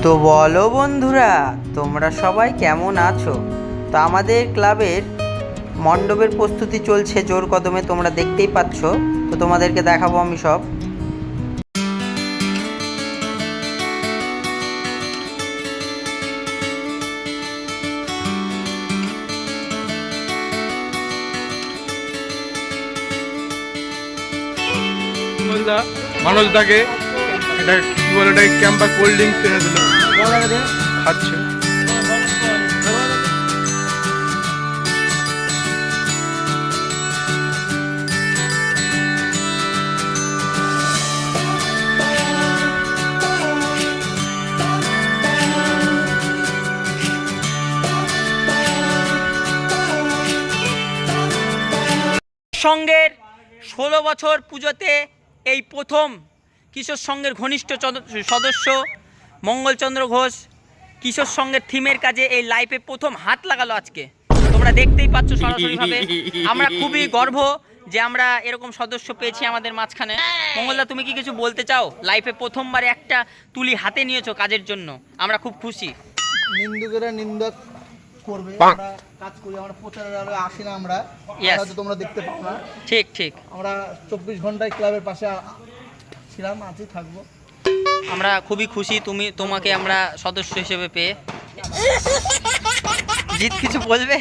তো বলো বন্ধুরা, তোমরা সবাই কেমন আছো? তো আমাদের ক্লাবের মণ্ডপের প্রস্তুতি চলছে জোর কদমে, তোমরা দেখতেই পাচ্ছ। তো তোমাদেরকে দেখাবো আমি সব। মানুষটাকে এটা কি বলে, এটা ক্যাম্পা কোল্ড ড্রিঙ্কস এনে দিল, খাচ্ছে। সংঘের 16 বছর পুজোতে এই প্রথম কিশোর সংঘের ঘনিষ্ঠ সদস্য মঙ্গলচন্দ্র ঘোষ কিশোর সংঘের থিমের কাজে এই লাইফে প্রথম হাত লাগালো। আজকে তোমরা দেখতেই পাচ্ছ সরাসরিভাবে। আমরা খুবই গর্ব যে আমরা এরকম সদস্য পেয়েছি আমাদের মাঝখানে। মঙ্গলদা, তুমি কি কিছু বলতে চাও? লাইফে প্রথমবার একটা তুলি হাতে নিয়েছো কাজের জন্য, আমরা খুব খুশি। নিন্দুকেরা নিন্দা করবে, আমরা কাজ করি, আমরা প্রচারে আসি না, আমরা হয়তো তোমরা দেখতে পাও না। ঠিক ঠিক, আমরা 24 ঘন্টায় ক্লাবের পাশে ছিলাম, আছি, থাকবো। আমরা খুবই খুশি তোমাকে আমরা সদস্য হিসেবে পেয়ে। জিৎ কিছু বলবে?